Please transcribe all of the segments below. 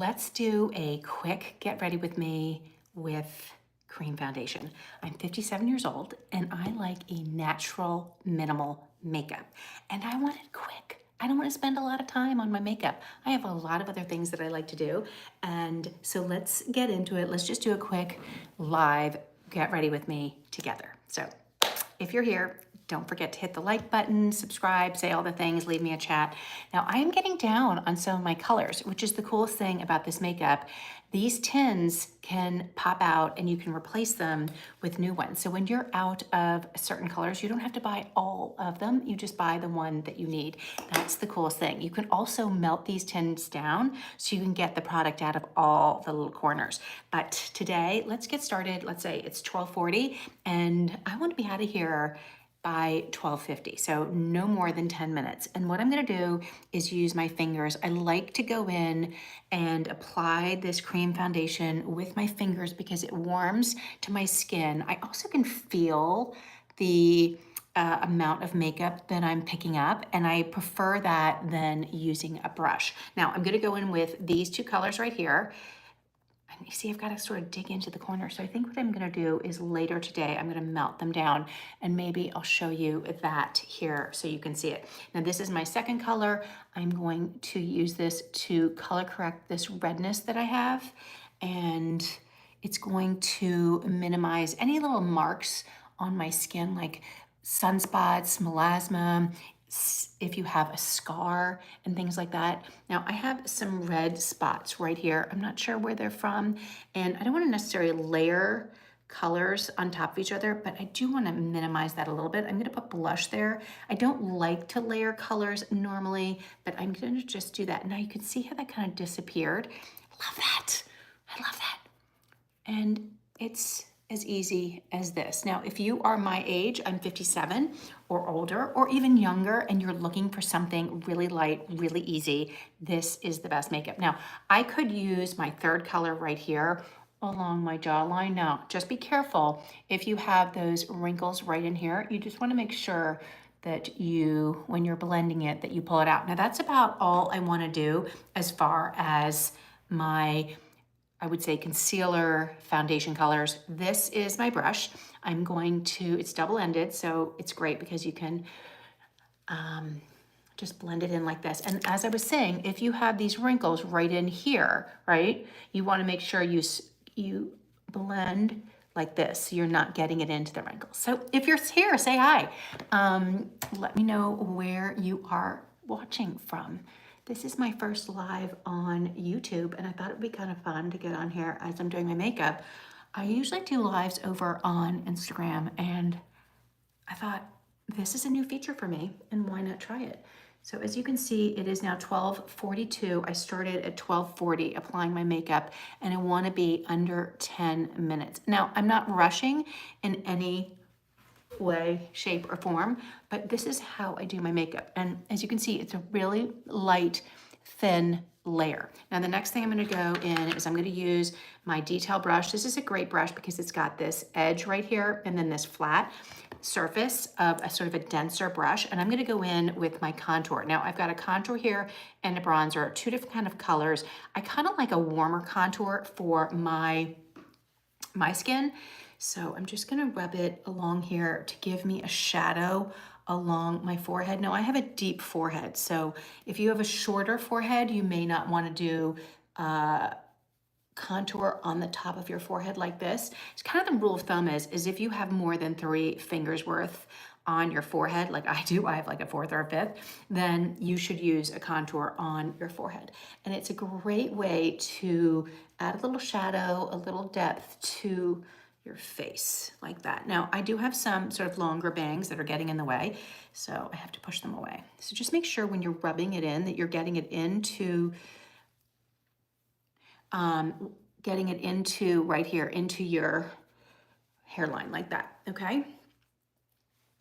Let's do a quick get ready with me with cream foundation. I'm 57 years old and I like a natural minimal makeup and I want it quick. I don't want to spend a lot of time on my makeup. I have a lot of other things that I like to do. And so let's get into it. Let's just do a quick live get ready with me together. So if you're here, don't forget to hit the like button, subscribe, say all the things, leave me a chat. Now I am getting down on some of my colors, which is the coolest thing about this makeup. These tints can pop out and you can replace them with new ones. So when you're out of certain colors, you don't have to buy all of them. You just buy the one that you need. That's the coolest thing. You can also melt these tints down so you can get the product out of all the little corners. But today, let's get started. Let's say it's 12:40 and I want to be out of here by 12:50, so no more than 10 minutes. And what I'm gonna do is use my fingers. I like to go in and apply this cream foundation with my fingers because it warms to my skin. I also can feel the amount of makeup that I'm picking up, and I prefer that than using a brush. Now I'm gonna go in with these two colors right here. And you see, I've got to sort of dig into the corner. So I think what I'm going to do is later today, I'm going to melt them down and maybe I'll show you that here so you can see it. Now this is my second color. I'm going to use this to color correct this redness that I have. And it's going to minimize any little marks on my skin like sunspots, melasma, if you have a scar and things like that. Now I have some red spots right here. I'm not sure where they're from, and I don't want to necessarily layer colors on top of each other, but I do want to minimize that a little bit. I'm going to put blush there. I don't like to layer colors normally, but I'm going to just do that. Now you can see how that kind of disappeared. Love that. I love that. And it's as easy as this. Now, if you are my age, I'm 57 or older, or even younger, and you're looking for something really light, really easy, this is the best makeup. Now, I could use my third color right here along my jawline. Now, just be careful if you have those wrinkles right in here. You just want to make sure that you, when you're blending it, that you pull it out. Now, that's about all I want to do as far as my, I would say, concealer foundation colors. This is my brush. I'm going to, it's double-ended, so it's great because you can just blend it in like this. And as I was saying, if you have these wrinkles right in here, right, you want to make sure you blend like this so you're not getting it into the wrinkles. So if you're here, say hi. Let me know where you are watching from. This is my first live on YouTube, and I thought it would be kind of fun to get on here as I'm doing my makeup. I usually do lives over on Instagram, and I thought this is a new feature for me, and why not try it? So as you can see, it is now 12:42. I started at 12:40 applying my makeup, and I want to be under 10 minutes. Now, I'm not rushing in any way, shape, or form, but this is how I do my makeup. And as you can see, it's a really light, thin layer. Now the next thing I'm going to go in is I'm going to use my detail brush. This is a great brush because it's got this edge right here and then this flat surface of a sort of a denser brush. And I'm going to go in with my contour. Now I've got a contour here and a bronzer, two different kind of colors. I kind of like a warmer contour for my skin. So I'm just gonna rub it along here to give me a shadow along my forehead. Now I have a deep forehead, so if you have a shorter forehead, you may not wanna do contour on the top of your forehead like this. It's kind of the rule of thumb is if you have more than 3 fingers worth on your forehead, like I do, I have like a 4th or a 5th, then you should use a contour on your forehead. And it's a great way to add a little shadow, a little depth to your face like that. Now, I do have some sort of longer bangs that are getting in the way, so I have to push them away. So just make sure when you're rubbing it in that you're getting it into right here, into your hairline like that, okay?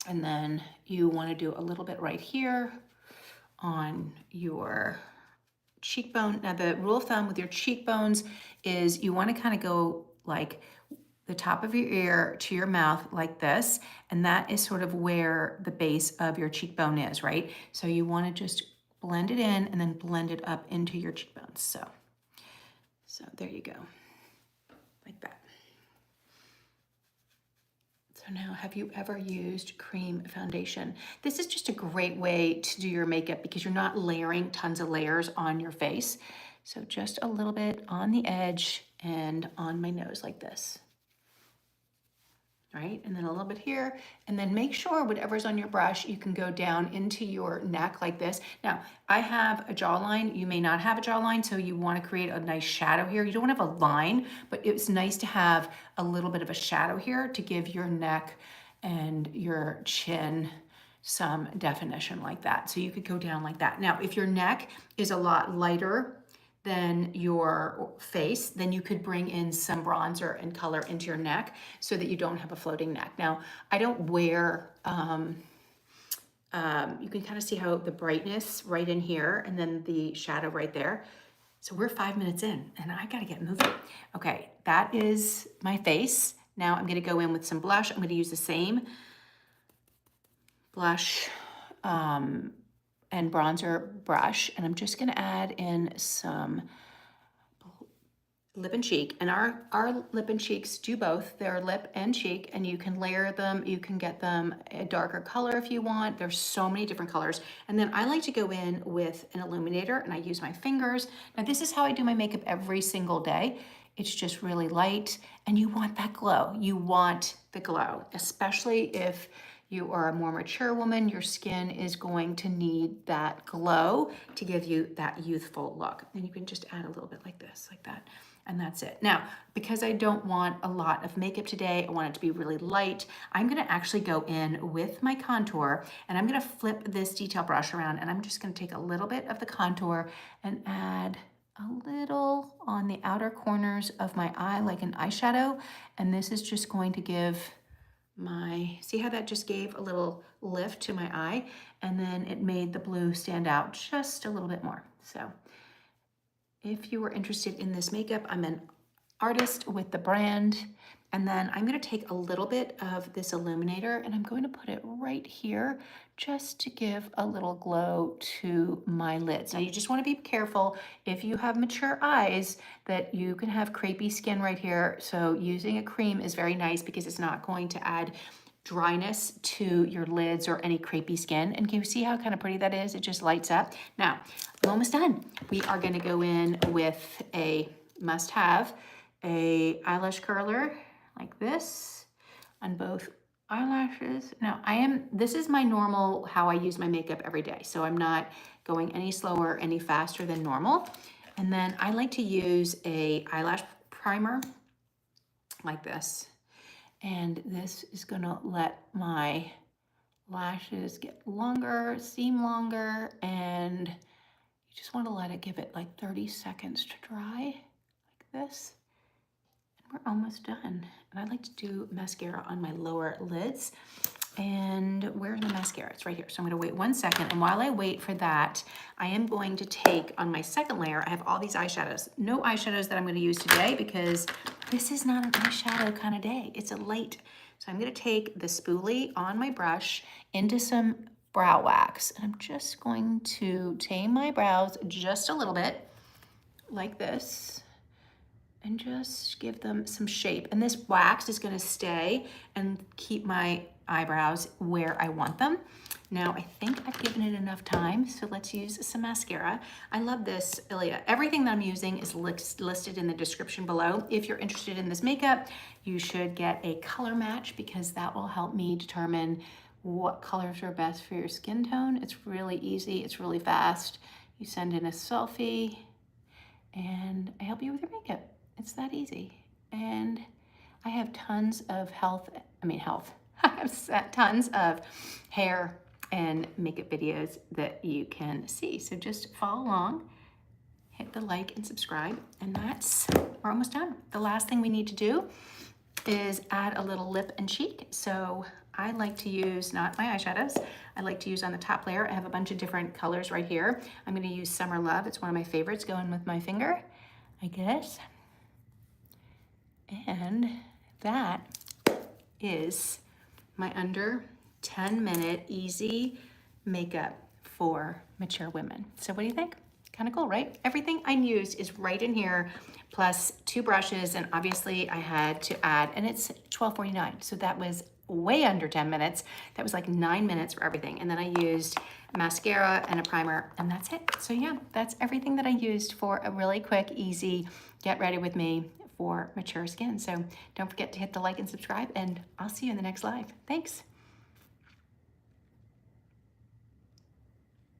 And then you want to do a little bit right here on your cheekbone. Now the rule of thumb with your cheekbones is you want to kind of go like the top of your ear to your mouth like this, and that is sort of where the base of your cheekbone is, right? So you want to just blend it in and then blend it up into your cheekbones. So there you go, like that. So now, have you ever used cream foundation? This is just a great way to do your makeup because you're not layering tons of layers on your face. So just a little bit on the edge and on my nose like this. Right? And then a little bit here, and then make sure whatever's on your brush, you can go down into your neck like this. Now, I have a jawline. You may not have a jawline, so you want to create a nice shadow here. You don't want to have a line, but it's nice to have a little bit of a shadow here to give your neck and your chin some definition like that. So you could go down like that. Now, if your neck is a lot lighter than your face, then you could bring in some bronzer and color into your neck so that you don't have a floating neck. Now, I don't wear, you can kind of see how the brightness right in here and then the shadow right there. So we're 5 minutes in and I gotta get moving. Okay, that is my face. Now I'm gonna go in with some blush. I'm gonna use the same blush and bronzer brush, and I'm just gonna add in some lip and cheek. And our lip and cheeks do both. They're lip and cheek, and you can layer them. You can get them a darker color if you want. There's so many different colors. And then I like to go in with an illuminator, and I use my fingers. Now this is how I do my makeup every single day. It's just really light, and you want that glow. You want the glow, especially if you are a more mature woman. Your skin is going to need that glow to give you that youthful look. And you can just add a little bit like this, like that. And that's it. Now, because I don't want a lot of makeup today, I want it to be really light, I'm gonna actually go in with my contour and I'm gonna flip this detail brush around and I'm just gonna take a little bit of the contour and add a little on the outer corners of my eye, like an eyeshadow. And this is just going to give see how that just gave a little lift to my eye, and then it made the blue stand out just a little bit more. So if you were interested in this makeup, I'm an artist with the brand. And then I'm gonna take a little bit of this illuminator and I'm going to put it right here just to give a little glow to my lids. Now you just wanna be careful if you have mature eyes that you can have crepey skin right here. So using a cream is very nice because it's not going to add dryness to your lids or any crepey skin. And can you see how kind of pretty that is? It just lights up. Now, I'm almost done. We are gonna go in with a must-have, a eyelash curler like this on both eyelashes. Now this is my normal, how I use my makeup every day. So I'm not going any slower, any faster than normal. And then I like to use a eyelash primer like this. And this is gonna let my lashes get longer, seem longer, and you just wanna let it give it like 30 seconds to dry, like this. And we're almost done. And I like to do mascara on my lower lids. And where's my mascara? It's right here. So I'm gonna wait 1 second. And while I wait for that, I am going to take on my second layer, I have all these eyeshadows. No eyeshadows that I'm gonna use today because this is not an eyeshadow kind of day. It's a light. So I'm gonna take the spoolie on my brush into some brow wax. And I'm just going to tame my brows just a little bit like this and just give them some shape. And this wax is gonna stay and keep my eyebrows where I want them. Now, I think I've given it enough time, so let's use some mascara. I love this Ilia. Everything that I'm using is listed in the description below. If you're interested in this makeup, you should get a color match because that will help me determine what colors are best for your skin tone. It's really easy, it's really fast. You send in a selfie and I help you with your makeup. It's that easy. And I have tons of I have tons of hair and makeup videos that you can see. So just follow along, hit the like and subscribe, and we're almost done. The last thing we need to do is add a little lip and cheek. So I like to use, not my eyeshadows, I like to use on the top layer. I have a bunch of different colors right here. I'm gonna use Summer Love. It's one of my favorites, going with my finger, I guess. And that is my under 10-minute easy makeup for mature women. So what do you think? Kind of cool, right? Everything I used is right in here. plus 2 brushes, and obviously I had to add, and it's $12.49, so that was way under 10 minutes. That was like 9 minutes for everything. And then I used mascara and a primer, and that's it. So yeah, that's everything that I used for a really quick, easy, get ready with me for mature skin. So don't forget to hit the like and subscribe, and I'll see you in the next live. Thanks.